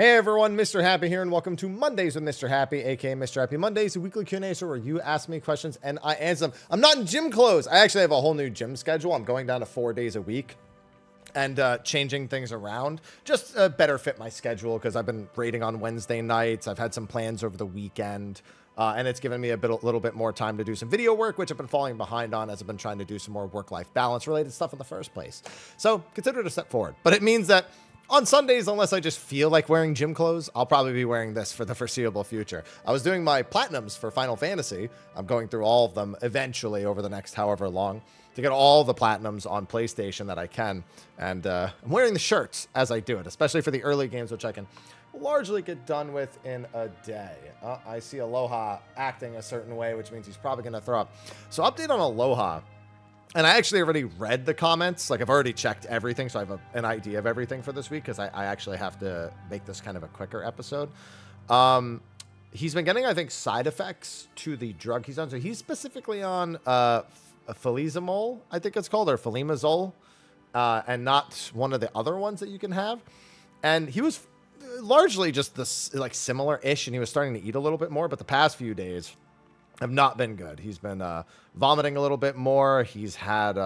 Hey everyone, Mr. Happy here, and welcome to Mondays with Mr. Happy, aka Mr. Happy Mondays, a weekly Q&A show where you ask me questions and I answer them. I'm not in gym clothes. I actually have a whole new gym schedule. I'm going down to 4 days a week and changing things around. Just better fit my schedule because I've been raiding on Wednesday nights. I've had some plans over the weekend. And it's given me a little bit more time to do some video work, which I've been falling behind on as I've been trying to do some more work-life balance related stuff in the first place. So consider it a step forward. But it means that on Sundays, unless I just feel like wearing gym clothes, I'll probably be wearing this for the foreseeable future. I was doing my platinums for Final Fantasy. I'm going through all of them eventually over the next however long to get all the platinums on PlayStation that I can. And I'm wearing the shirts as I do it, especially for the early games, which I can largely get done with in a day. I see Aloha acting a certain way, which means he's probably going to throw up. So update on Aloha. And I actually already read the comments. Like, I've already checked everything, so I have an idea of everything for this week because I actually have to make this kind of a quicker episode. He's been getting, I think, side effects to the drug he's on. So he's specifically on Filizamol, I think it's called, or Filimazole, and not one of the other ones that you can have. And he was largely just this, like, similar-ish, and he was starting to eat a little bit more, but the past few days have not been good. He's been vomiting a little bit more. He's had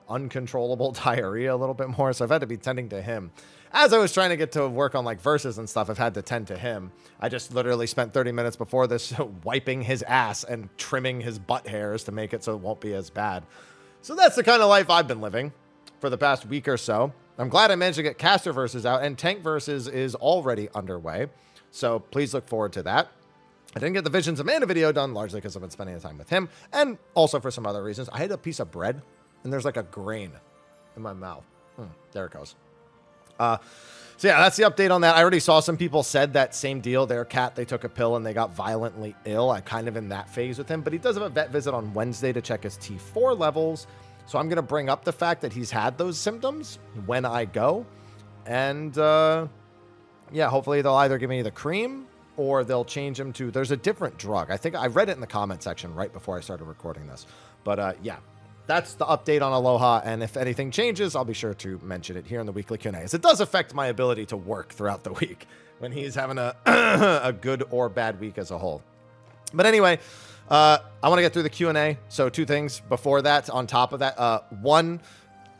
uncontrollable diarrhea a little bit more. So I've had to be tending to him. As I was trying to get to work on like verses and stuff, I've had to tend to him. I just literally spent 30 minutes before this wiping his ass and trimming his butt hairs to make it so it won't be as bad. So that's the kind of life I've been living for the past week or so. I'm glad I managed to get caster verses out, and tank verses is already underway. So please look forward to that. I didn't get the Visions of Mana video done, largely because I've been spending the time with him, and also for some other reasons. I had a piece of bread, and there's like a grain in my mouth. There it goes. So yeah, that's the update on that. I already saw some people said that same deal. Their cat, they took a pill and they got violently ill. I'm kind of in that phase with him, but he does have a vet visit on Wednesday to check his T4 levels. So I'm going to bring up the fact that he's had those symptoms when I go. And yeah, hopefully they'll either give me the cream or they'll change him to, there's a different drug. I think I read it in the comment section right before I started recording this. But yeah, that's the update on Aloha. And if anything changes, I'll be sure to mention it here in the weekly Q&As. It does affect my ability to work throughout the week when he's having a, a good or bad week as a whole. But anyway, I want to get through the Q&A. So 2 things before that, on top of that. 1,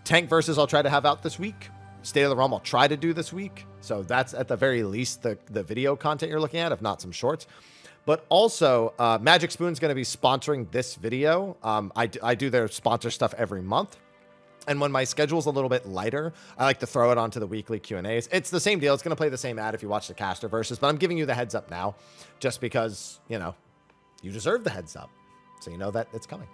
tank versus I'll try to have out this week. State of the Realm I'll try to do this week. So that's at the very least the video content you're looking at, if not some shorts. But also, Magic Spoon's going to be sponsoring this video. I do their sponsor stuff every month. And when my schedule's a little bit lighter, I like to throw it onto the weekly Q&As. It's the same deal. It's going to play the same ad if you watch the caster versus, but I'm giving you the heads up now just because, you know, you deserve the heads up. So you know that it's coming.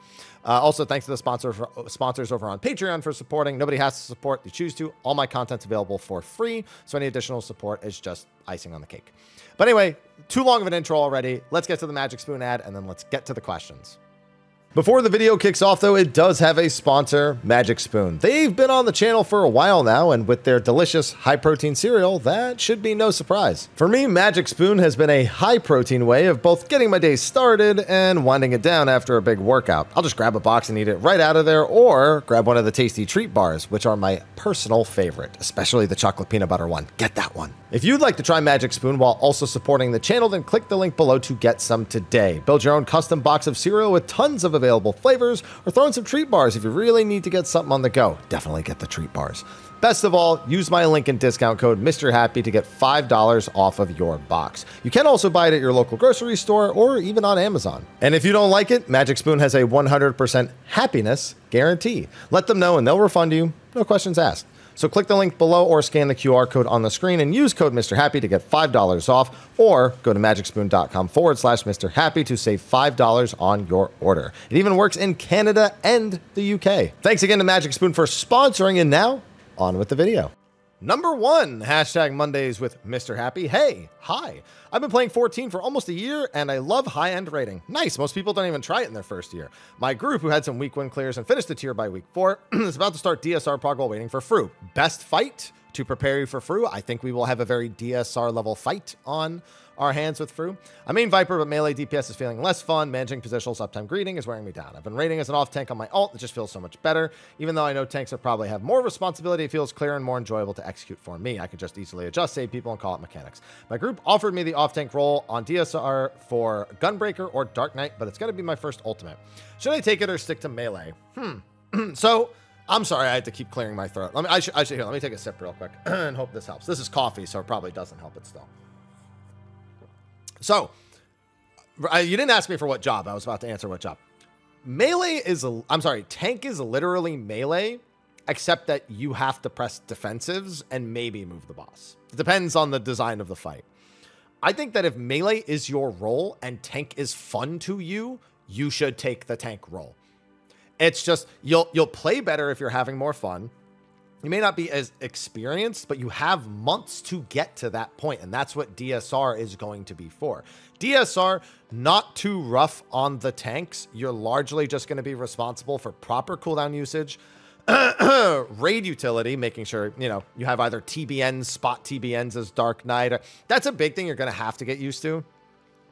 Also, thanks to the sponsors over on Patreon for supporting. Nobody has to support. You choose to. All my content's available for free. So any additional support is just icing on the cake. But anyway, too long of an intro already. Let's get to the Magic Spoon ad, and then let's get to the questions. Before the video kicks off, though, it does have a sponsor, Magic Spoon. They've been on the channel for a while now, and with their delicious high-protein cereal, that should be no surprise. For me, Magic Spoon has been a high-protein way of both getting my day started and winding it down after a big workout. I'll just grab a box and eat it right out of there, or grab one of the tasty treat bars, which are my personal favorite, especially the chocolate peanut butter one. Get that one. If you'd like to try Magic Spoon while also supporting the channel, then click the link below to get some today. Build your own custom box of cereal with tons of available flavors, or throw in some treat bars if you really need to get something on the go. Definitely get the treat bars. Best of all, use my link and discount code Mr. Happy to get $5 off of your box. You can also buy it at your local grocery store or even on Amazon. And if you don't like it, Magic Spoon has a 100% happiness guarantee. Let them know and they'll refund you, no questions asked. So click the link below or scan the QR code on the screen and use code Mr. Happy to get $5 off, or go to magicspoon.com/Mr. Happy to save $5 on your order. It even works in Canada and the UK. Thanks again to Magic Spoon for sponsoring, and now on with the video. Number 1, hashtag Mondays with Mr. Happy. Hey, hi. I've been playing 14 for almost a year, and I love high-end rating. Nice. Most people don't even try it in their first year. My group, who had some week 1 clears and finished the tier by week 4, is about to start DSR prog while waiting for Fru. Best fight? to prepare you for Fru. I think we will have a very DSR level fight on our hands with Fru. I main Viper, but melee DPS is feeling less fun. Managing positional uptime greeting is wearing me down. I've been raiding as an off tank on my ult. It just feels so much better. Even though I know tanks will probably have more responsibility, it feels clearer and more enjoyable to execute for me. I could just easily adjust, save people, and call it mechanics. My group offered me the off tank role on DSR for Gunbreaker or Dark Knight, but it's going to be my first ultimate. Should I take it or stick to melee? So, I'm sorry, I had to keep clearing my throat. Let me take a sip real quick and hope this helps. This is coffee, so it probably doesn't help it still. So, you didn't ask me for what job. I was about to answer what job. Tank is literally melee, except that you have to press defensives and maybe move the boss. It depends on the design of the fight. I think that if melee is your role and tank is fun to you, you should take the tank role. It's just, you'll play better if you're having more fun. You may not be as experienced, but you have months to get to that point, and that's what DSR is going to be for. DSR, not too rough on the tanks. You're largely just going to be responsible for proper cooldown usage, raid utility, making sure, you know, you have either TBNs, spot TBNs as Dark Knight. That's a big thing you're going to have to get used to.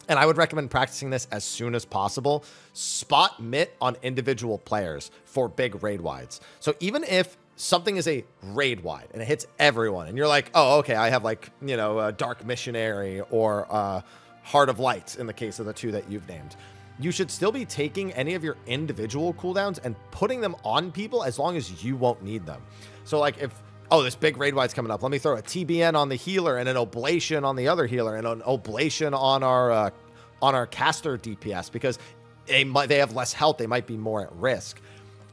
And I would recommend practicing this as soon as possible. Spot mit on individual players for big raid wides. So even if something is a raid wide and it hits everyone and you're like, oh, okay, I have like, you know, a Dark Missionary or Heart of Light in the case of the two that you've named, you should still be taking any of your individual cooldowns and putting them on people as long as you won't need them. So like if, oh, this big raid wide's coming up, let me throw a TBN on the healer and an oblation on the other healer and an oblation on our caster DPS because they have less health. They might be more at risk.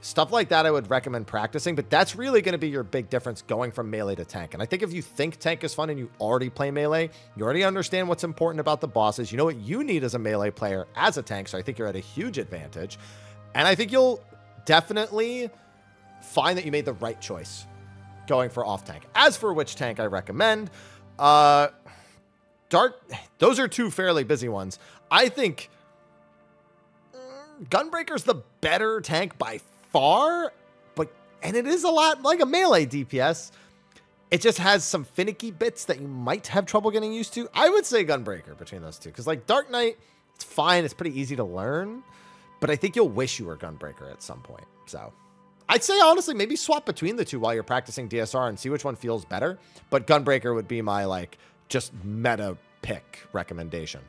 Stuff like that I would recommend practicing, but that's really going to be your big difference going from melee to tank. And I think if you think tank is fun and you already play melee, you already understand what's important about the bosses. You know what you need as a melee player as a tank, so I think you're at a huge advantage. And I think you'll definitely find that you made the right choice going for off tank. As for which tank I recommend, those are two fairly busy ones. I think Gunbreaker's the better tank by far, and it is a lot like a melee DPS. It just has some finicky bits that you might have trouble getting used to. I would say Gunbreaker between those two, because like Dark Knight, it's fine. It's pretty easy to learn, but I think you'll wish you were Gunbreaker at some point. So I'd say, honestly, maybe swap between the two while you're practicing DSR and see which one feels better. But Gunbreaker would be my, like, just meta pick recommendation.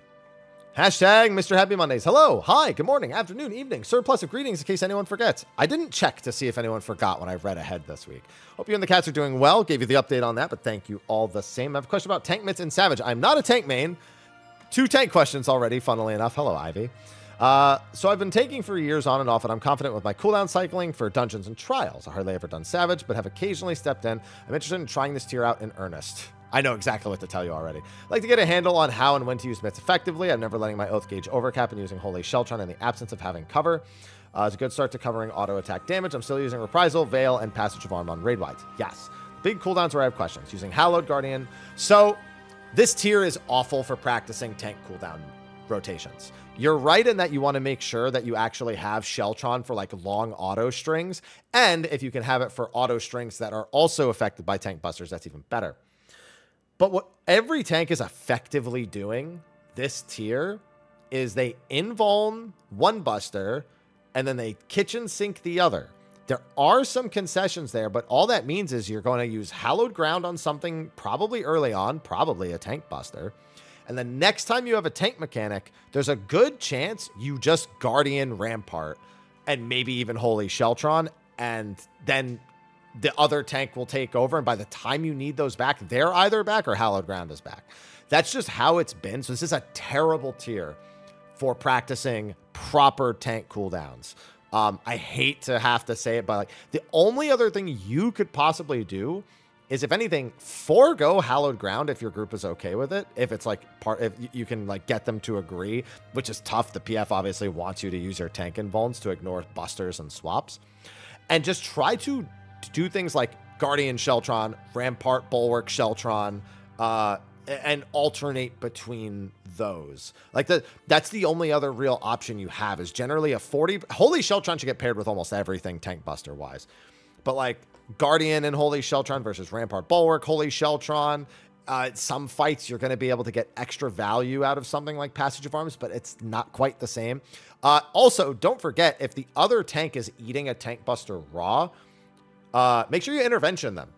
Hashtag Mr. Happy Mondays. Hello, hi, good morning, afternoon, evening, surplus of greetings in case anyone forgets. I didn't check to see if anyone forgot when I read ahead this week. Hope you and the cats are doing well. Gave you the update on that, but thank you all the same. I have a question about tank mitts and Savage. I'm not a tank main. 2 tank questions already, funnily enough. Hello, Ivy. So I've been taking for years on and off, and I'm confident with my cooldown cycling for dungeons and trials. I hardly ever done Savage, but have occasionally stepped in. I'm interested in trying this tier out in earnest. I know exactly what to tell you already. I'd like to get a handle on how and when to use mitts effectively. I'm never letting my oath gauge overcap and using Holy Sheltron in the absence of having cover. It's a good start to covering auto attack damage. I'm still using Reprisal, Veil, and Passage of Arm on raid wides. Yes. Big cooldowns where I have questions. Using Hallowed Guardian. So this tier is awful for practicing tank cooldown rotations. You're right in that you want to make sure that you actually have Sheltron for like long auto strings. And if you can have it for auto strings that are also affected by tank busters, that's even better. But what every tank is effectively doing this tier is they invuln one buster and then they kitchen sink the other. There are some concessions there, but all that means is you're going to use Hallowed Ground on something probably early on, probably a tank buster. And the next time you have a tank mechanic, there's a good chance you just Guardian Rampart and maybe even Holy Sheltron, and then the other tank will take over, and by the time you need those back, they're either back or Hallowed Ground is back. That's just how it's been. So this is a terrible tier for practicing proper tank cooldowns. I hate to have to say it, but like the only other thing you could possibly do is, if anything, forego Hallowed Ground if your group is okay with it. If it's like if you can like get them to agree, which is tough. The PF obviously wants you to use your tank invulns to ignore busters and swaps, and just try to do things like Guardian Sheltron, Rampart Bulwark Sheltron, and alternate between those. Like that's the only other real option you have, is generally a 40. Holy Sheltron should get paired with almost everything tank buster wise. But like Guardian and Holy Sheltron versus Rampart Bulwark, Holy Sheltron. Some fights you're going to be able to get extra value out of something like Passage of Arms, but it's not quite the same. Also, don't forget, if the other tank is eating a Tank Buster raw, make sure you intervention them,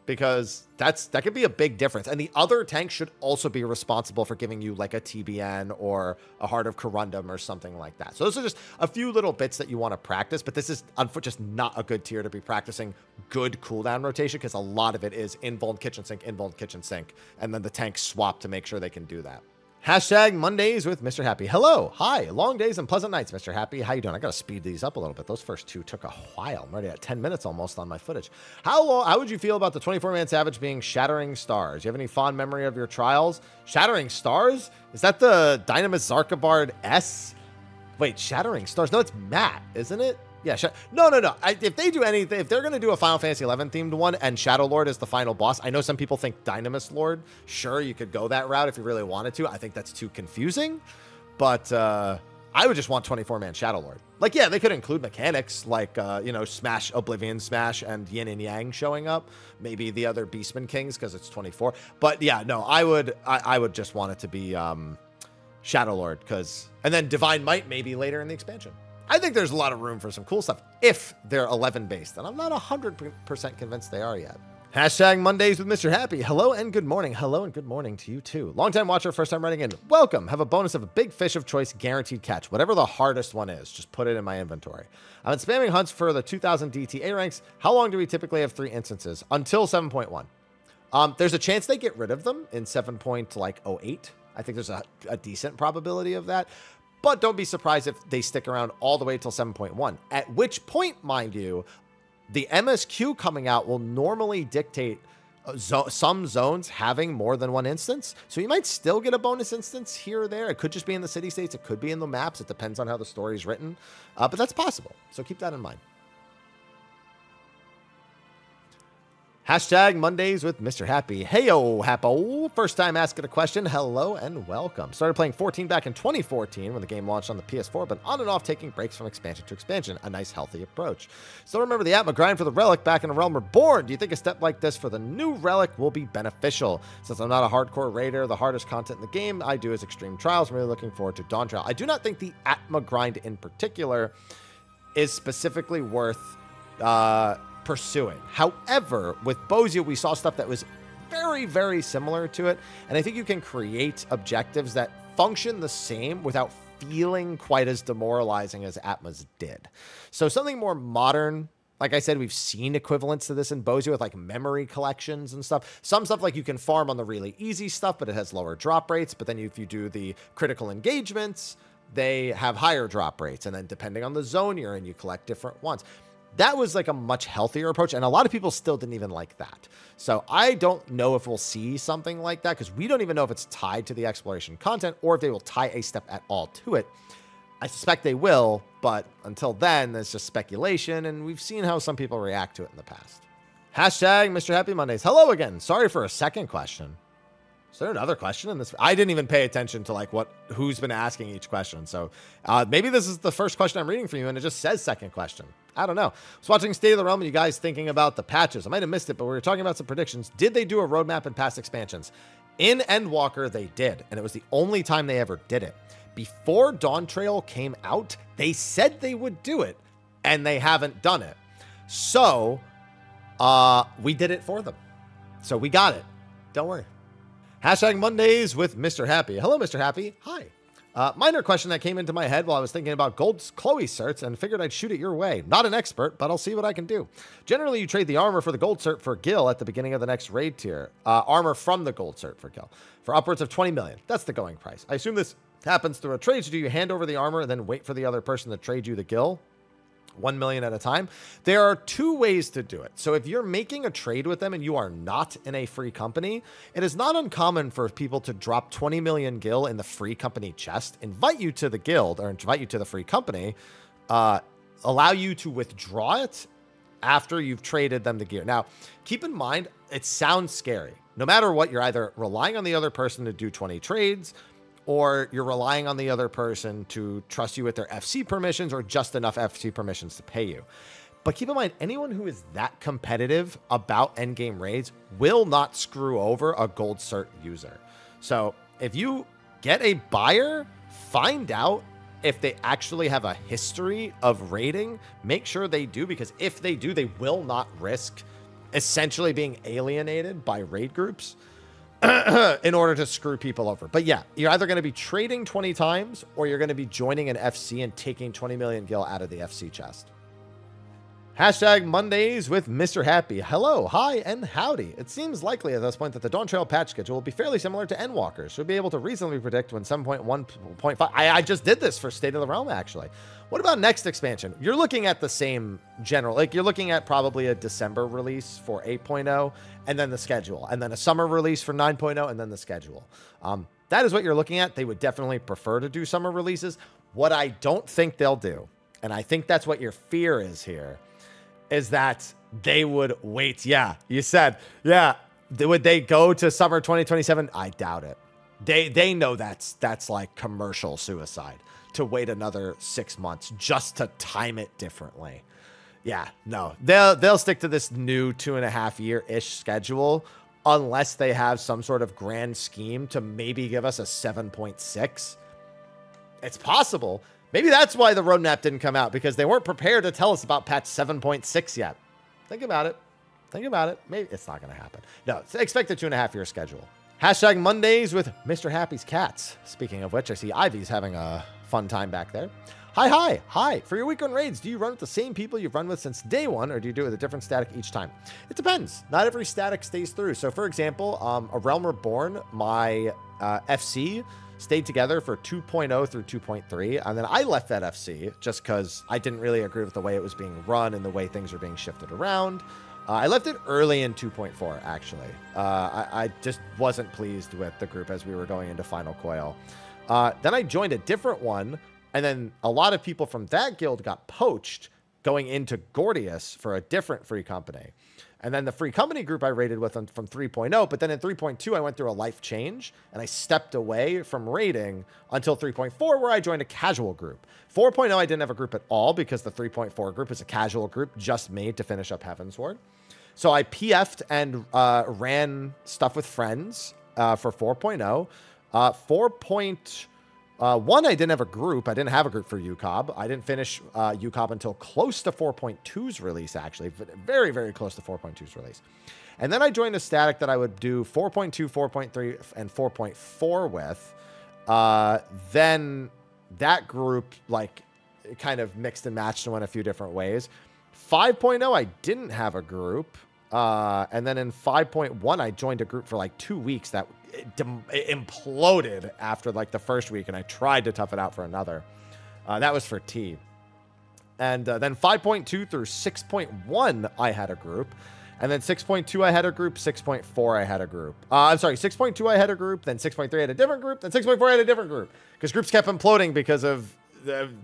because that could be a big difference. And the other tank should also be responsible for giving you like a TBN or a Heart of Corundum or something like that. So those are just a few little bits that you want to practice, but this is just not a good tier to be practicing good cooldown rotation, because a lot of it is invuln kitchen sink, and then the tanks swap to make sure they can do that. Hashtag Mondays with Mr. Happy. Hello. Hi. Long days and pleasant nights, Mr. Happy. How you doing? I got to speed these up a little bit. Those first two took a while. I'm already at 10 minutes almost on my footage. How would you feel about the 24-man Savage being Shattering Stars? You have any fond memory of your trials? Shattering Stars? Is that the Dynamis Zarkabard S? Wait, Shattering Stars? No, it's Matt, isn't it? Yeah, no. If they do anything, if they're going to do a Final Fantasy 11 themed one and Shadow Lord is the final boss, I know some people think Dynamis Lord. Sure, you could go that route if you really wanted to. I think that's too confusing, but I would just want 24-man Shadow Lord. Like, yeah, they could include mechanics like, you know, Smash, Oblivion Smash, and Yin and Yang showing up. Maybe the other Beastman Kings because it's 24. But yeah, no, I would just want it to be Shadow Lord, and then Divine Might maybe later in the expansion. I think there's a lot of room for some cool stuff if they're 11 based, and I'm not 100% convinced they are yet. Hashtag Mondays with Mr. Happy. Hello and good morning. Hello and good morning to you too. Long-time watcher, first time writing in. Welcome. Have a bonus of a big fish of choice guaranteed catch. Whatever the hardest one is, just put it in my inventory. I've been spamming hunts for the 2000 DTA ranks. How long do we typically have 3 instances? Until 7.1. There's a chance they get rid of them in 7.08. I think there's a decent probability of that. But don't be surprised if they stick around all the way till 7.1. At which point, mind you, the MSQ coming out will normally dictate some zones having more than 1 instance. So you might still get a bonus instance here or there. It could just be in the city states. It could be in the maps. It depends on how the story is written. But that's possible. So keep that in mind. Hashtag Mondays with Mr. Happy. Heyo, Happo. First time asking a question. Hello and welcome. Started playing 14 back in 2014 when the game launched on the PS4, but on and off taking breaks from expansion to expansion. A nice, healthy approach. Still remember the Atma grind for the Relic back in A Realm Reborn. Do you think a step like this for the new Relic will be beneficial? Since I'm not a hardcore raider, the hardest content in the game I do is Extreme Trials. I'm really looking forward to Dawn Trail. I do not think the Atma grind in particular is specifically worth pursuing. However, with Bozia, we saw stuff that was very, very similar to it. And I think you can create objectives that function the same without feeling quite as demoralizing as Atma's did. So something more modern. Like I said, we've seen equivalents to this in Bozia with like memory collections and stuff. Some stuff like you can farm on the really easy stuff, but it has lower drop rates. But then if you do the critical engagements, they have higher drop rates. And then depending on the zone you're in, you collect different ones. That was like a much healthier approach, and a lot of people still didn't even like that. So I don't know if we'll see something like that, because we don't even know if it's tied to the exploration content or if they will tie a step at all to it. I suspect they will, but until then, there's just speculation, and we've seen how some people react to it in the past. Hashtag Mr. Happy Mondays. Hello again. Sorry for a second question. Is there another question in this? I didn't even pay attention to like who's been asking each question. So maybe this is the first question I'm reading for you and it just says second question. I don't know. I was watching State of the Realm and you guys thinking about the patches. I might have missed it, but we were talking about some predictions. Did they do a roadmap in past expansions? In Endwalker, they did. And it was the only time they ever did it. Before Dawn Trail came out, they said they would do it and they haven't done it. So we did it for them. So we got it. Don't worry. Hashtag Mondays with Mr. Happy. Hello, Mr. Happy. Hi. Minor question that came into my head while I was thinking about Gold's Chloe certs and figured I'd shoot it your way. Not an expert, but I'll see what I can do. Generally, you trade the armor for the gold cert for Gil at the beginning of the next raid tier. Armor from the gold cert for Gil. For upwards of 20 million. That's the going price. I assume this happens through a trade. So do you hand over the armor and then wait for the other person to trade you the Gil? 1 million at a time. There are 2 ways to do it. So if you're making a trade with them and you are not in a free company, it is not uncommon for people to drop 20 million gil in the free company chest, invite you to the guild or invite you to the free company, allow you to withdraw it after you've traded them the gear. Now, keep in mind, it sounds scary. No matter what, you're either relying on the other person to do 20 trades, or you're relying on the other person to trust you with their FC permissions or just enough FC permissions to pay you. But keep in mind, anyone who is that competitive about endgame raids will not screw over a gold cert user. So if you get a buyer, find out if they actually have a history of raiding. Make sure they do, because if they do, they will not risk essentially being alienated by raid groups in order to screw people over. But yeah, you're either going to be trading 20 times or you're going to be joining an FC and taking 20 million gil out of the FC chest. Hashtag Mondays with Mr. Happy. Hello, hi, and howdy. It seems likely at this point that the Dawn Trail patch schedule will be fairly similar to Endwalkers. Should be able to reasonably predict when 7.1.5... I just did this for State of the Realm, actually. What about next expansion? You're looking at the same general... Like, you're looking at probably a December release for 8.0, and then the schedule. And then a summer release for 9.0, and then the schedule. That is what you're looking at. They would definitely prefer to do summer releases. What I don't think they'll do, and I think that's what your fear is here, is that they would wait. Yeah, you said, yeah. Would they go to summer 2027? I doubt it. They know that's like commercial suicide to wait another 6 months just to time it differently. Yeah, no. They'll stick to this new 2.5-year-ish schedule unless they have some sort of grand scheme to maybe give us a 7.6. It's possible. Maybe that's why the roadmap didn't come out, because they weren't prepared to tell us about patch 7.6 yet. Think about it. Think about it. Maybe it's not going to happen. No, expect a 2.5-year schedule. Hashtag Mondays with Mr. Happy's cats. Speaking of which, I see Ivy's having a fun time back there. Hi. For your weekend raids, do you run with the same people you've run with since day one, or do you do it with a different static each time? It depends. Not every static stays through. So, for example, A Realm Reborn, my FC stayed together for 2.0 through 2.3, and then I left that FC just because I didn't really agree with the way it was being run and the way things were being shifted around. I left it early in 2.4, actually. I just wasn't pleased with the group as we were going into Final Coil. Then I joined a different one, and then a lot of people from that guild got poached going into Gordius for a different free company. And then the free company group I raided with them from 3.0, but then in 3.2, I went through a life change, and I stepped away from raiding until 3.4, where I joined a casual group. 4.0, I didn't have a group at all, because the 3.4 group is a casual group just made to finish up Heavensward. So I PF'd and ran stuff with friends for 4.0. 4.1, I didn't have a group. I didn't have a group for UCOB. I didn't finish UCOB until close to 4.2's release, actually. Very, very close to 4.2's release. And then I joined a static that I would do 4.2, 4.3, and 4.4 with. Then that group, like, kind of mixed and matched and went a few different ways. 5.0, I didn't have a group. And then in 5.1, I joined a group for like 2 weeks that it imploded after like the first week, and I tried to tough it out for another. That was for T. And then 5.2 through 6.1, I had a group. And then 6.2, I had a group. 6.4, I had a group. I'm sorry, 6.2, I had a group. Then 6.3, I had a different group. Then 6.4, I had a different group. Because groups kept imploding because of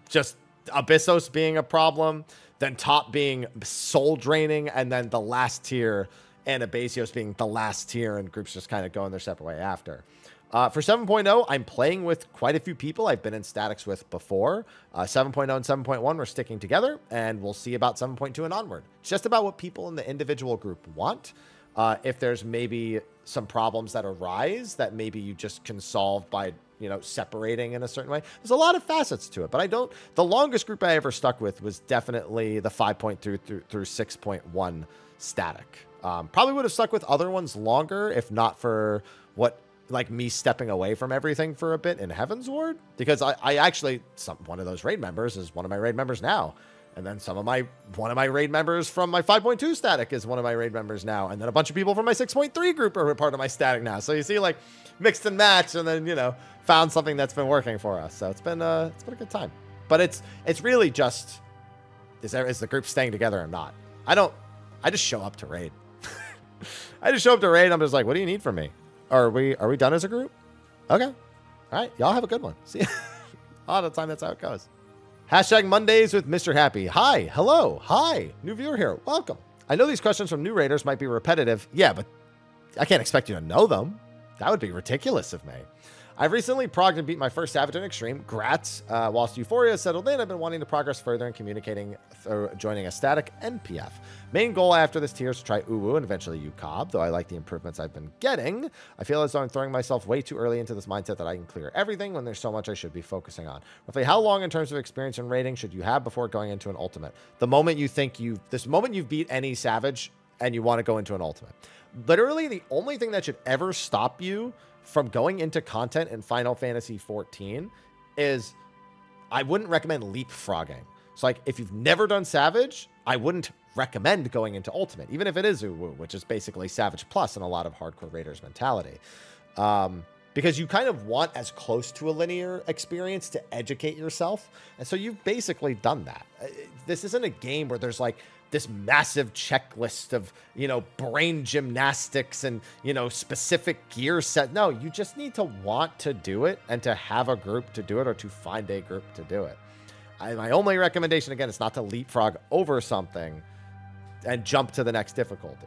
just Abyssos being a problem, then top being soul draining, and then the last tier, Anabasios being the last tier, and groups just kind of going their separate way after. For 7.0, I'm playing with quite a few people I've been in statics with before. 7.0 and 7.1, we're sticking together, and we'll see about 7.2 and onward. It's just about what people in the individual group want. If there's maybe some problems that arise that maybe you just can solve by, you know, separating in a certain way. There's a lot of facets to it, but the longest group I ever stuck with was definitely the 5.3 through 6.1 static. Probably would have stuck with other ones longer if not for like me stepping away from everything for a bit in Heavensward, because I actually, one of those raid members is one of my raid members now. And then one of my raid members from my 5.2 static is one of my raid members now. And then a bunch of people from my 6.3 group are part of my static now. So you see, like, mixed and matched, and then, you know, found something that's been working for us. So it's been a good time. But it's really just, is the group staying together or not? I just show up to raid. I just show up to raid. I'm just like, what do you need from me? Are we done as a group? Okay. All right. Y'all have a good one. See you. A lot of the time, that's how it goes. Hashtag Mondays with Mr. Happy. Hi. Hello. Hi. New viewer here. Welcome. I know these questions from new raiders might be repetitive. Yeah, but I can't expect you to know them. That would be ridiculous of me. I've recently progged and beat my first Savage in Extreme. Grats. Whilst Euphoria has settled in, I've been wanting to progress further and communicating through joining a static NPF. Main goal after this tier is to try Uwu and eventually UCOB, though I like the improvements I've been getting. I feel as though I'm throwing myself way too early into this mindset that I can clear everything when there's so much I should be focusing on. Roughly how long in terms of experience and rating should you have before going into an ultimate? The moment you think this moment you've beat any Savage and you want to go into an ultimate. Literally the only thing that should ever stop you from going into content in Final Fantasy XIV is I wouldn't recommend leapfrogging. So like if you've never done Savage, I wouldn't recommend going into Ultimate, even if it is Uwu, which is basically Savage Plus in a lot of hardcore raiders mentality. Because you kind of want as close to a linear experience to educate yourself. And so you've basically done that. This isn't a game where there's like this massive checklist of, you know, brain gymnastics and, you know, specific gear set. No, you just need to want to do it and to have a group to do it or to find a group to do it. My only recommendation, again, is not to leapfrog over something and jump to the next difficulty.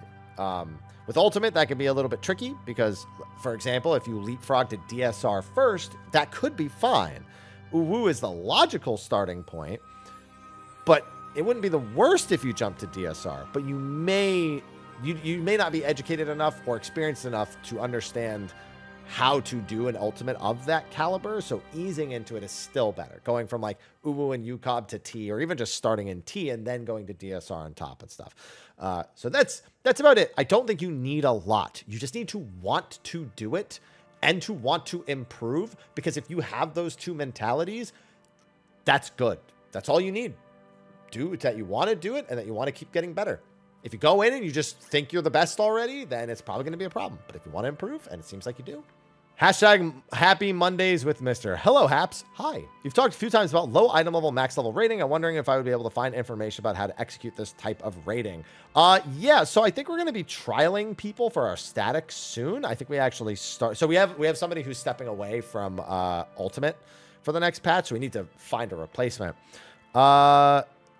With Ultimate, that can be a little bit tricky because, for example, if you leapfrog to DSR first, that could be fine. Uwu is the logical starting point, but it wouldn't be the worst if you jump to DSR, but you may not be educated enough or experienced enough to understand how to do an ultimate of that caliber. So easing into it is still better. Going from like Uwu and UCOB to T, or even just starting in T and then going to DSR on top and stuff. So that's about it. I don't think you need a lot. You just need to want to do it and to want to improve, because if you have those two mentalities, that's good. That's all you need. Do that you want to do it and that you want to keep getting better. If you go in and you just think you're the best already, then it's probably going to be a problem. But if you want to improve, and it seems like you do. Hashtag Happy Mondays with Mr. Hello, Haps. Hi. You've talked a few times about low item level, max level rating. I'm wondering if I would be able to find information about how to execute this type of rating. Yeah, so I think we're going to be trialing people for our static soon. I think we actually start. So we have somebody who's stepping away from Ultimate for the next patch. So we need to find a replacement.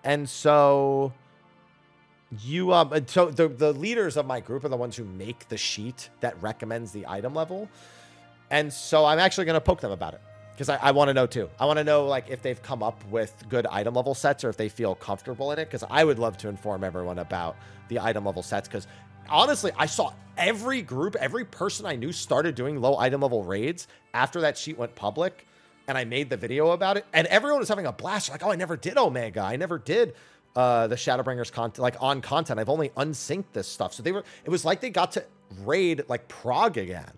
And so so the leaders of my group are the ones who make the sheet that recommends the item level. And so I'm actually going to poke them about it because I want to know too. I want to know like if they've come up with good item level sets or if they feel comfortable in it, because I would love to inform everyone about the item level sets, because honestly, I saw every group, every person I knew started doing low item level raids after that sheet went public. And I made the video about it, and everyone was having a blast. Like, oh, I never did Omega. I never did the Shadowbringers content, like on content. I've only unsynced this stuff. So it was like they got to raid like Prague again.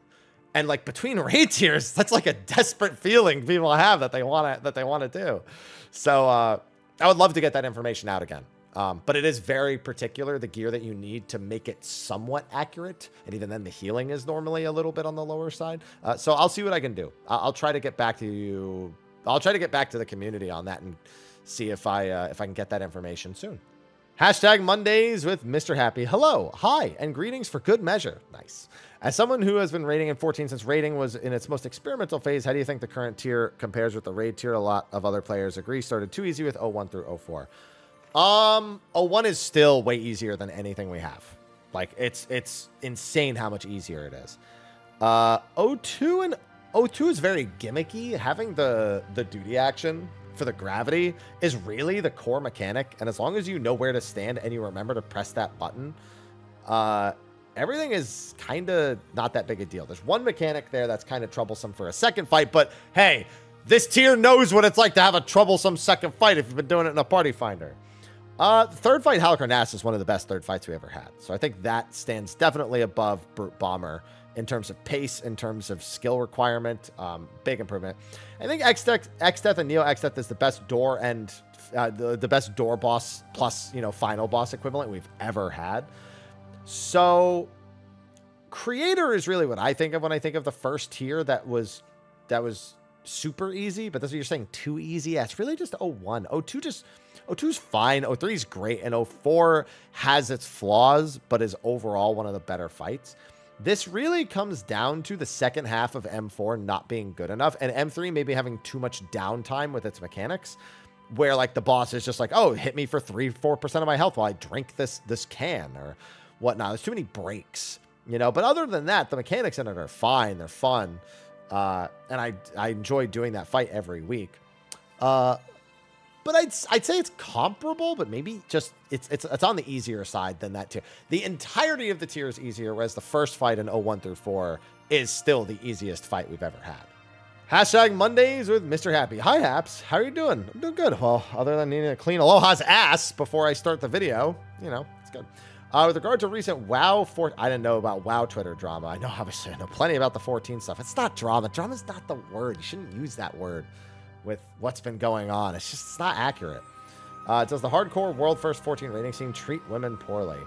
And like between raid tiers, that's like a desperate feeling people have that they want to do. So I would love to get that information out again. But it is very particular, the gear that you need to make it somewhat accurate. And even then the healing is normally a little bit on the lower side. So I'll see what I can do. I'll try to get back to you. I'll try to get back to the community on that and see if I can get that information soon. Hashtag Mondays with Mr. Happy. Hello, hi, and greetings for good measure. Nice. As someone who has been raiding in 14 since raiding was in its most experimental phase, how do you think the current tier compares with the raid tier? A lot of other players agree started too easy with 01 through 04. 01 is still way easier than anything we have. Like it's insane how much easier it is. 02 is very gimmicky. Having the duty action for the gravity is really the core mechanic, and as long as you know where to stand and you remember to press that button, everything is kind of not that big a deal. There's one mechanic there that's kind of troublesome for a second fight, but hey, this tier knows what it's like to have a troublesome second fight if you've been doing it in a party finder. Third fight, Halicarnass, is one of the best third fights we ever had. So I think that stands definitely above Brute Bomber in terms of pace, in terms of skill requirement. Big improvement. I think X-Death and Neo X-Death is the best door and the best door boss plus, you know, final boss equivalent we've ever had. So Creator is really what I think of when I think of the first tier that was super easy, but that's what you're saying, too easy. Yeah, it's really just 01. 02's fine. 03 is great, and 04 has its flaws, but is overall one of the better fights. This really comes down to the second half of M4 not being good enough, and M3 maybe having too much downtime with its mechanics, where like the boss is just like, oh, hit me for 3-4% of my health while I drink this can or whatnot. There's too many breaks, you know. But other than that, the mechanics in it are fine. They're fun. And I enjoy doing that fight every week. But I'd say it's comparable, but maybe just it's on the easier side than that tier. The entirety of the tier is easier, whereas the first fight in 01 through 4 is still the easiest fight we've ever had. Hashtag Mondays with Mr. Happy. Hi, Haps. How are you doing? I'm doing good. Well, other than needing to clean Aloha's ass before I start the video, you know, it's good. With regard to recent WoW, I didn't know about WoW Twitter drama. I know, obviously, I know plenty about the 14 stuff. It's not drama. Drama's not the word. You shouldn't use that word with what's been going on. It's not accurate. Does the hardcore world first 14 rating scene treat women poorly?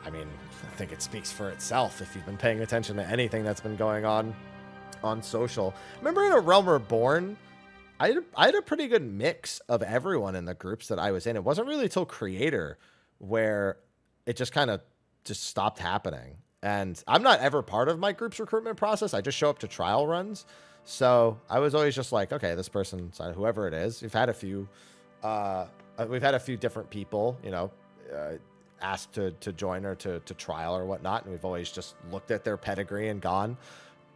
I mean, I think it speaks for itself if you've been paying attention to anything that's been going on social. Remember in A Realm Reborn, I had a pretty good mix of everyone in the groups that I was in. It wasn't really till Creator where it just kind of just stopped happening. And I'm not ever part of my group's recruitment process. I just show up to trial runs. So I was always just like, okay, this person, whoever it is, we've had a few different people, you know, asked to join or to trial or whatnot. And we've always just looked at their pedigree and gone.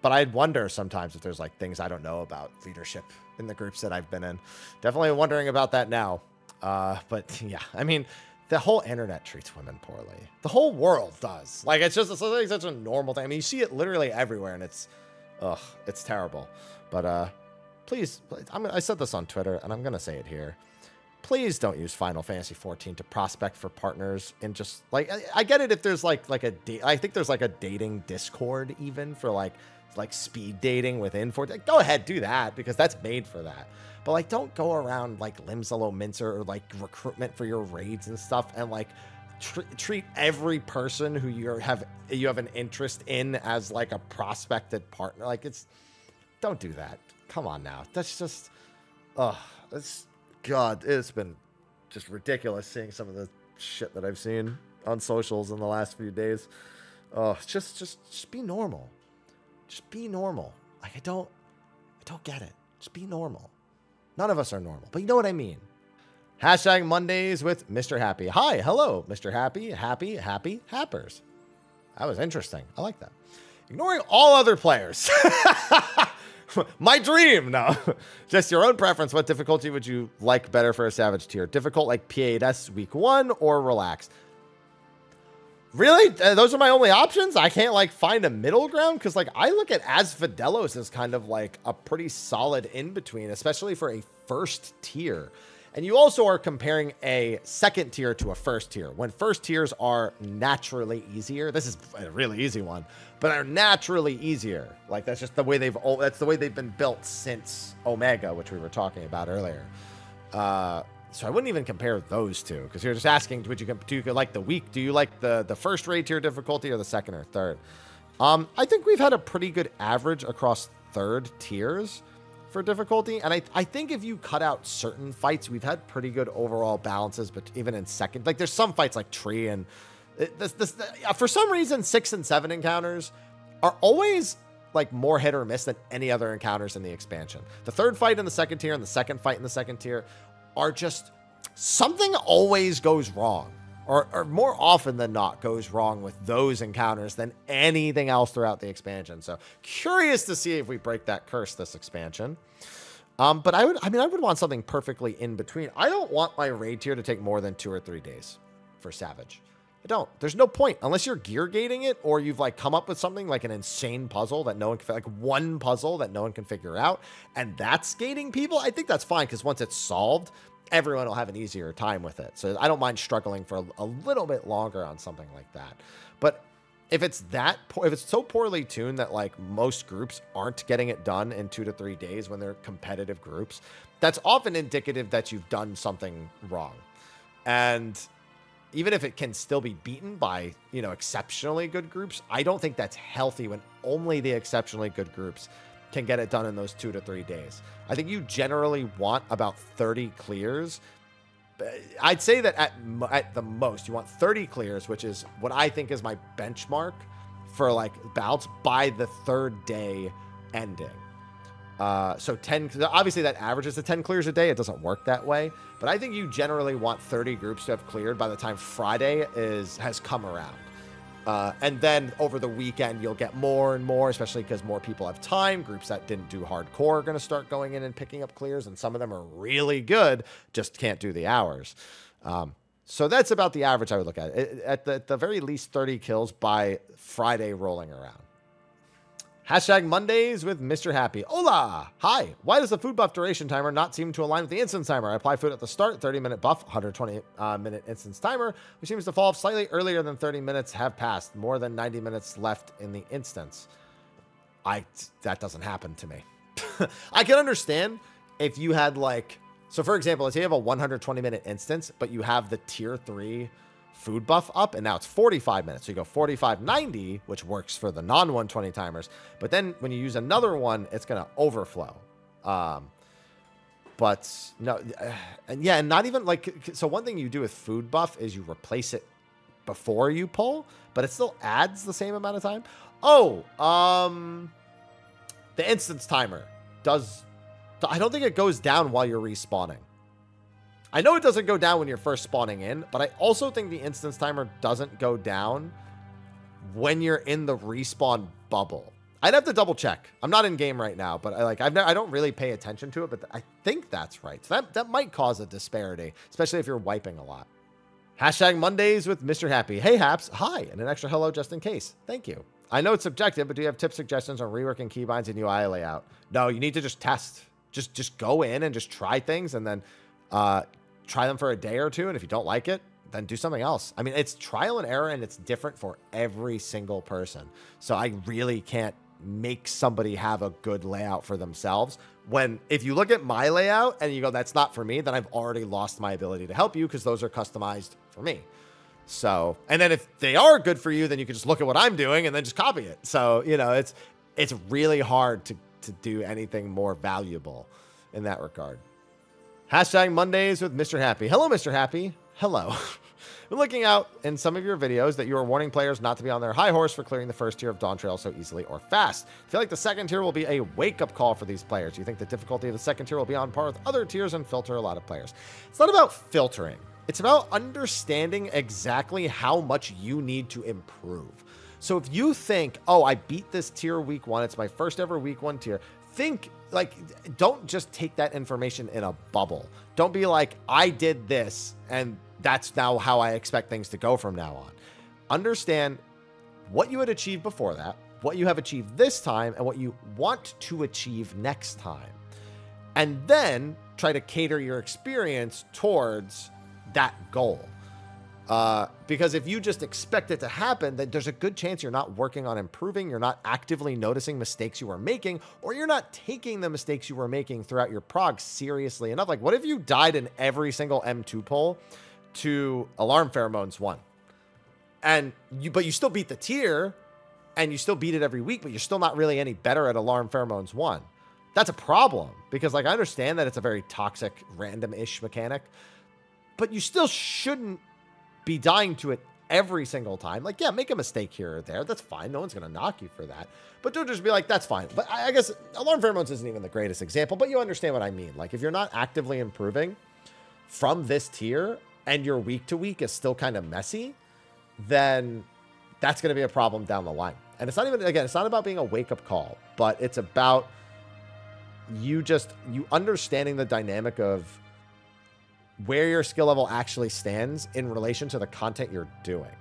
But I'd wonder sometimes if there's like things I don't know about leadership in the groups that I've been in. Definitely wondering about that now. But yeah, I mean, the whole internet treats women poorly. The whole world does. Like, it's just such a normal thing. I mean, you see it literally everywhere, and it's terrible. But please, I said this on Twitter, and I'm gonna say it here. Please don't use Final Fantasy 14 to prospect for partners. And just like, I get it if there's like a date. I think there's like a dating Discord even for like speed dating within 14. Go ahead, do that, because that's made for that. But like, don't go around like Limsalo Mincer or like recruitment for your raids and stuff, and like treat every person who you have an interest in as like a prospected partner. Like, don't do that. Come on now. That's just, God, it's been just ridiculous seeing some of the shit that I've seen on socials in the last few days. Just be normal. Just be normal. Like, I don't get it. Just be normal. None of us are normal, but you know what I mean. Hashtag Mondays with Mr. Happy. Hi, hello, Mr. Happy, happers. That was interesting. I like that. Ignoring all other players. My dream. No, just your own preference. What difficulty would you like better for a Savage tier? Difficult like P8S week 1 or relaxed? Really? Those are my only options? I can't like find a middle ground? Because like I look at Asfidelos as kind of like a pretty solid in-between, especially for a first tier. And you also are comparing a second tier to a first tier. When first tiers are naturally easier, this is a really easy one, but are naturally easier. Like that's just the way that's the way they've been built since Omega, which we were talking about earlier. So I wouldn't even compare those two, because you're just asking, do you like the week? Do you like the first raid tier difficulty or the second or third? I think we've had a pretty good average across third tiers for difficulty. And I think if you cut out certain fights, we've had pretty good overall balances, but even in second, like there's some fights like Tree and for some reason, 6 and 7 encounters are always like more hit or miss than any other encounters in the expansion. The third fight in the second tier and the second fight in the second tier are just, something always goes wrong, or more often than not goes wrong with those encounters than anything else throughout the expansion. So curious to see if we break that curse this expansion. But I would want something perfectly in between. I don't want my raid tier to take more than 2 or 3 days for Savage. I don't. There's no point unless you're gear gating it, or you've like come up with something like an insane puzzle that no one can, like one puzzle that no one can figure out, and that's gating people. I think that's fine, because once it's solved, everyone will have an easier time with it. So I don't mind struggling for a little bit longer on something like that. But if it's so poorly tuned that like most groups aren't getting it done in 2 to 3 days when they're competitive groups, that's often indicative that you've done something wrong. And even if it can still be beaten by, you know, exceptionally good groups, I don't think that's healthy when only the exceptionally good groups can get it done in those 2 to 3 days. I think you generally want about 30 clears. I'd say that at the most, you want 30 clears, which is what I think is my benchmark for like bouts by the 3rd day ending. So 10, obviously that averages to 10 clears a day. It doesn't work that way, but I think you generally want 30 groups to have cleared by the time Friday has come around. And then over the weekend, you'll get more and more, especially because more people have time. Groups that didn't do hardcore are going to start going in and picking up clears, and some of them are really good, just can't do the hours. So that's about the average I would look at. At the very least, 30 kills by Friday rolling around. Hashtag Mondays with Mr. Happy. Hola! Hi! Why does the food buff duration timer not seem to align with the instance timer? I apply food at the start, 30-minute buff, 120-minute instance timer, which seems to fall off slightly earlier than 30 minutes have passed. More than 90 minutes left in the instance. That doesn't happen to me. I can understand if you had like... So for example, let's say you have a 120-minute instance, but you have the tier 3 food buff up, and now it's 45 minutes. So you go 45-90, which works for the non-120 timers. But then when you use another one, it's going to overflow. But no, and yeah, and not even like, so one thing you do with food buff is you replace it before you pull, but it still adds the same amount of time. Oh, the instance timer does, I don't think it goes down while you're respawning. I know it doesn't go down when you're first spawning in, but I also think the instance timer doesn't go down when you're in the respawn bubble. I'd have to double check. I'm not in game right now, but I don't really pay attention to it, but I think that's right. So that might cause a disparity, especially if you're wiping a lot. Hashtag Mondays with Mr. Happy. Hey, Haps. Hi, and an extra hello just in case. Thank you. I know it's subjective, but do you have tip suggestions on reworking keybinds and UI layout? No, you need to just test. Just go in and just try things, and then try them for a day or two, and if you don't like it, then do something else. I mean, it's trial and error, and it's different for every single person. So I really can't make somebody have a good layout for themselves. When, if you look at my layout and you go, that's not for me, then I've already lost my ability to help you because those are customized for me. So, and then if they are good for you, then you can just look at what I'm doing and then just copy it. So, you know, it's really hard to do anything more valuable in that regard. Hashtag Mondays with Mr. Happy. Hello, Mr. Happy. Hello. Been looking out in some of your videos that you are warning players not to be on their high horse for clearing the first tier of Dawn Trail so easily or fast. I feel like the second tier will be a wake-up call for these players. Do you think the difficulty of the second tier will be on par with other tiers and filter a lot of players? It's not about filtering. It's about understanding exactly how much you need to improve. So if you think, oh, I beat this tier week 1, it's my first ever week 1 tier, think, like, don't just take that information in a bubble. Don't be like, I did this, and that's now how I expect things to go from now on. Understand what you had achieved before that, what you have achieved this time, and what you want to achieve next time. And then try to cater your experience towards that goal. Because if you just expect it to happen, then there's a good chance you're not working on improving, you're not actively noticing mistakes you are making, or you're not taking the mistakes you were making throughout your prog seriously enough. Like, what if you died in every single M2 pull to Alarm Pheromones 1? But you still beat the tier, and you still beat it every week, but you're still not really any better at Alarm Pheromones 1. That's a problem, because, like, I understand that it's a very toxic, random-ish mechanic, but you still shouldn't be dying to it every single time. Like, yeah, make a mistake here or there. That's fine. No one's going to knock you for that. But don't just be like, that's fine. But I guess Alarm Pheromones isn't even the greatest example, but you understand what I mean. Like, if you're not actively improving from this tier and your week to week is still kind of messy, then that's going to be a problem down the line. And it's not even, again, it's not about being a wake-up call, but it's about you understanding the dynamic of where your skill level actually stands in relation to the content you're doing.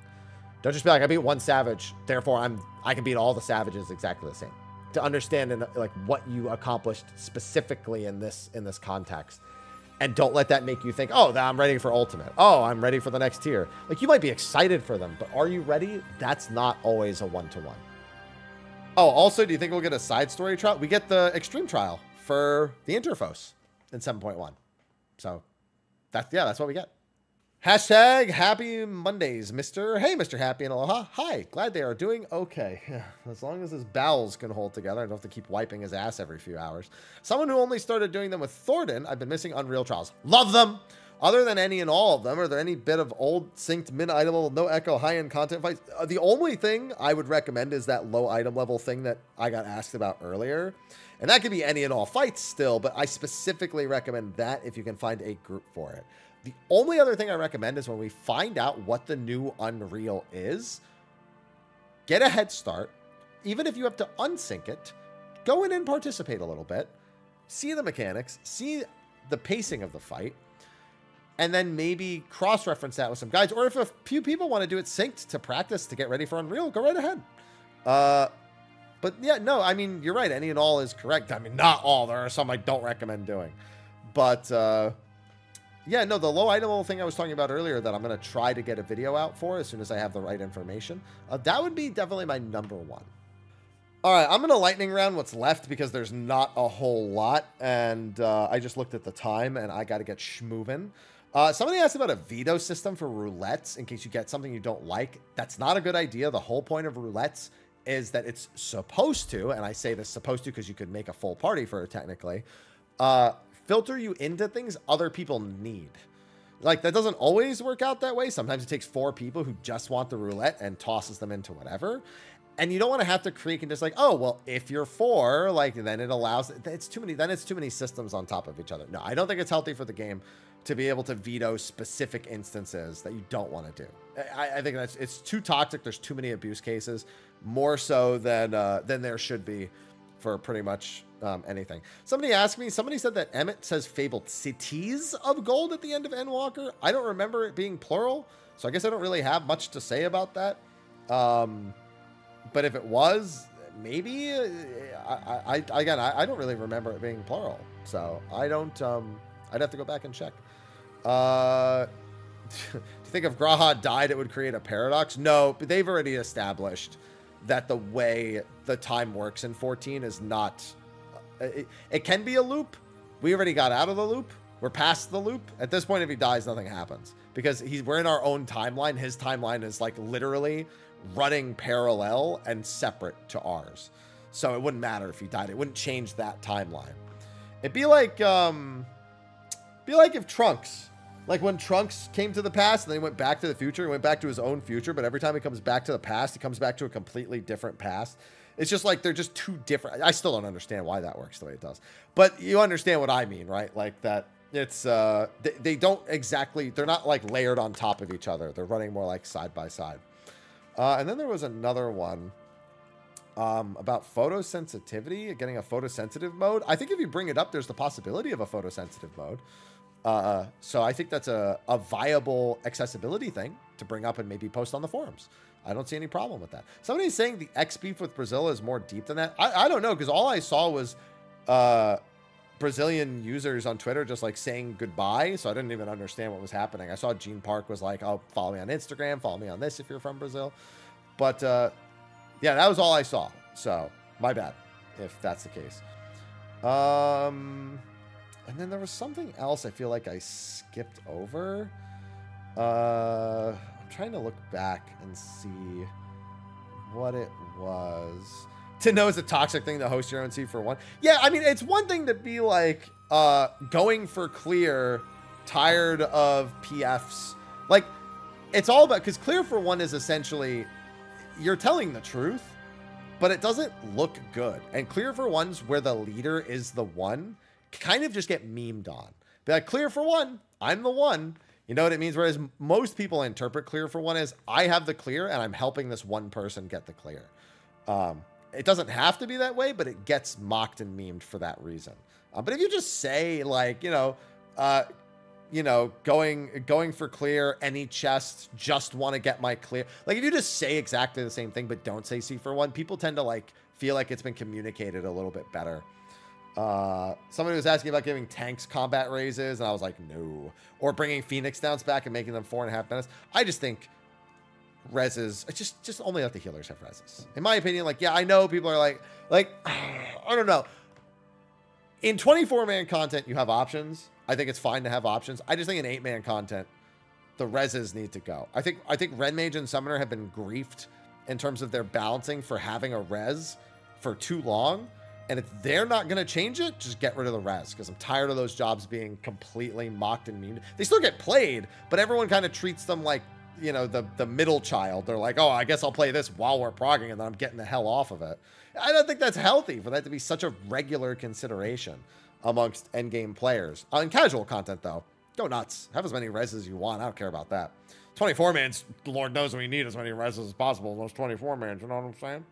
Don't just be like, I beat one savage, therefore I can beat all the savages exactly the same. To understand like what you accomplished specifically in this context. And don't let that make you think, oh, I'm ready for ultimate. Oh, I'm ready for the next tier. Like, you might be excited for them, but are you ready? That's not always a one-to-one. Oh, also, do you think we'll get a side story trial? We get the extreme trial for the Interfos in 7.1. So that's what we get. Hashtag Happy Mondays, Mr. Hey, Mr. Happy and Aloha. Hi, glad they are doing okay. As long as his bowels can hold together, I don't have to keep wiping his ass every few hours. Someone who only started doing them with Thornton, I've been missing Unreal Trials. Love them! Other than any and all of them, are there any bit of old synced mid-item level, no echo, high-end content fights? The only thing I would recommend is that low item level thing that I got asked about earlier. And that could be any and all fights still, but I specifically recommend that if you can find a group for it. The only other thing I recommend is when we find out what the new Unreal is, get a head start. Even if you have to unsync it, go in and participate a little bit. See the mechanics, see the pacing of the fight, and then maybe cross-reference that with some guides. Or if a few people want to do it synced to practice to get ready for Unreal, go right ahead. But yeah, no, I mean, you're right. Any and all is correct. I mean, not all. There are some I don't recommend doing. But yeah, no, the low item thing I was talking about earlier that I'm going to try to get a video out for as soon as I have the right information, that would be definitely my number one. All right, I'm going to lightning round what's left because there's not a whole lot. And I just looked at the time and I got to get schmovin'. Somebody asked about a veto system for roulettes in case you get something you don't like. That's not a good idea. The whole point of roulettes is that it's supposed to, and I say this supposed to because you could make a full party for it technically, filter you into things other people need. Like, that doesn't always work out that way. Sometimes it takes 4 people who just want the roulette and tosses them into whatever. And you don't want to have to create and just like, oh, well, if you're 4, like, then it allows, it's too many, then it's too many systems on top of each other. No, I don't think it's healthy for the game to be able to veto specific instances that you don't want to do. I think that's, it's too toxic. There's too many abuse cases, more so than there should be for pretty much anything. Somebody asked me, somebody said that Emmett says fabled cities of gold at the end of Endwalker. I don't remember it being plural, so I guess I don't really have much to say about that. But if it was, maybe, again, I don't really remember it being plural, so I don't, I'd have to go back and check. Do you think if Graha died, it would create a paradox? No, but they've already established that the way the time works in 14 is not, it can be a loop. We already got out of the loop. We're past the loop. At this point, if he dies, nothing happens because we're in our own timeline. His timeline is like literally running parallel and separate to ours. So it wouldn't matter if he died. It wouldn't change that timeline. It'd be like if Trunks, like when Trunks came to the past and then he went back to the future, he went back to his own future, but every time he comes back to the past, he comes back to a completely different past. It's just like, they're just too different. I still don't understand why that works the way it does, but you understand what I mean, right? Like that it's, they don't exactly, they're not like layered on top of each other. They're running more like side by side. And then there was another one about photosensitivity, getting a photosensitive mode. I think if you bring it up, there's the possibility of a photosensitive mode. So I think that's a viable accessibility thing to bring up and maybe post on the forums. I don't see any problem with that. Somebody's saying the X beef with Brazil is more deep than that. I don't know, because all I saw was Brazilian users on Twitter just like saying goodbye, so I didn't even understand what was happening. I saw Gene Park was like, oh, follow me on Instagram, follow me on this if you're from Brazil. But yeah, that was all I saw, so my bad if that's the case. And then there was something else I feel like I skipped over. I'm trying to look back and see what it was. To know it's a toxic thing to host your own C4-1. Yeah, I mean, it's one thing to be like going for clear, tired of PFs. Like, it's all about, because clear for one is essentially, you're telling the truth, but it doesn't look good. And clear for ones where the leader is the one kind of just get memed on. Be like, clear for one, I'm the one. You know what it means? Whereas most people interpret clear for one as I have the clear and I'm helping this one person get the clear. It doesn't have to be that way, but it gets mocked and memed for that reason. But if you just say like, going for clear, any chest, just want to get my clear. Like if you just say exactly the same thing, but don't say C for one, people tend to like feel like it's been communicated a little bit better. Somebody was asking about giving tanks combat raises, and I was like, no. Or bringing Phoenix downs back and making them 4.5 minutes. I just think reses, just only let the healers have reses. In my opinion, like, yeah, I know people are like, I don't know. In 24-man content, you have options. I think it's fine to have options. I just think in 8-man content, the reses need to go. I think Red Mage and Summoner have been griefed in terms of their balancing for having a res for too long. And if they're not going to change it, just get rid of the res, because I'm tired of those jobs being completely mocked and memed. They still get played, but everyone kind of treats them like, you know, the middle child. They're like, oh, I guess I'll play this while we're progging, and then I'm getting the hell off of it. I don't think that's healthy for that to be such a regular consideration amongst endgame players. In casual content, though, go nuts. Have as many reses as you want. I don't care about that. 24-man's, Lord knows we need as many reses as possible. Those 24-mans, you know what I'm saying?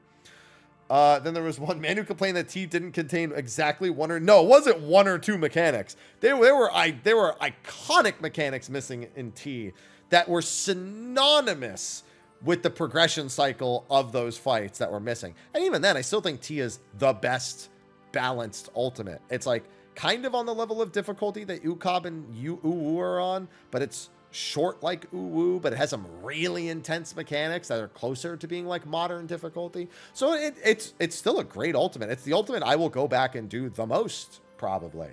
Then there was one man who complained that T didn't contain exactly one or... No, it wasn't one or two mechanics. There were iconic mechanics missing in T that were synonymous with the progression cycle of those fights that were missing. And even then, I still think T is the best balanced ultimate. It's like kind of on the level of difficulty that Ukab and Uwu are on, but it's short like Uwu, but it has some really intense mechanics that are closer to being like modern difficulty. So it's still a great ultimate. It's the ultimate I will go back and do the most, probably,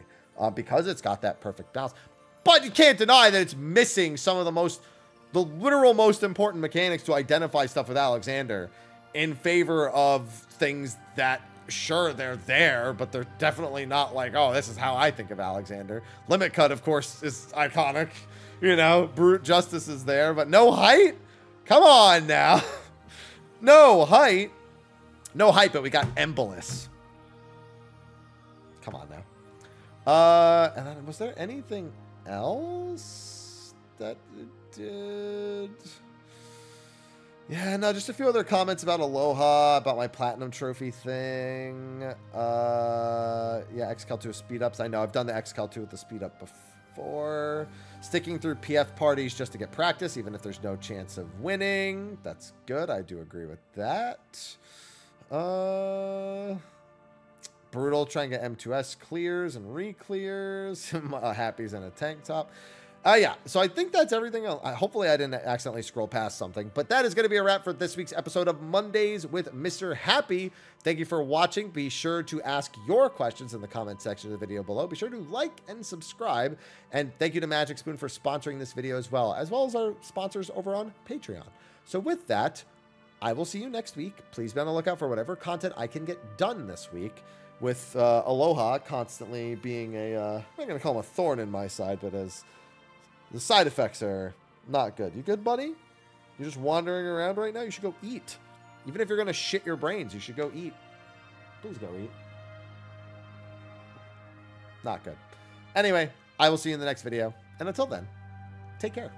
because it's got that perfect balance. But you can't deny that it's missing some of the literal most important mechanics to identify stuff with Alexander in favor of things that, sure, they're there, but they're definitely not like, oh, this is how I think of Alexander. Limit Cut, of course, is iconic. You know, Brute Justice is there, but no height? Come on now. No height. No height, but we got Embolus. Come on now. And then was there anything else that it did? Yeah, no, just a few other comments about Aloha, about my Platinum Trophy thing. Yeah, XCal 2 speed ups. I know, I've done the XCal 2 with the speed up before. Sticking through PF parties just to get practice, even if there's no chance of winning. That's good. I do agree with that. Brutal, trying to get M2S clears and re-clears. Happy's in a tank top. Yeah, so I think that's everything. Hopefully I didn't accidentally scroll past something, but that is going to be a wrap for this week's episode of Mondays with Mr. Happy. Thank you for watching. Be sure to ask your questions in the comment section of the video below. Be sure to like and subscribe. And thank you to Magic Spoon for sponsoring this video as well as our sponsors over on Patreon. So with that, I will see you next week. Please be on the lookout for whatever content I can get done this week, with Aloha constantly being a, I'm not going to call him a thorn in my side, but as the side effects are not good. You good, buddy? You're just wandering around right now? You should go eat. Even if you're going to shit your brains, you should go eat. Please go eat. Not good. Anyway, I will see you in the next video. And until then, take care.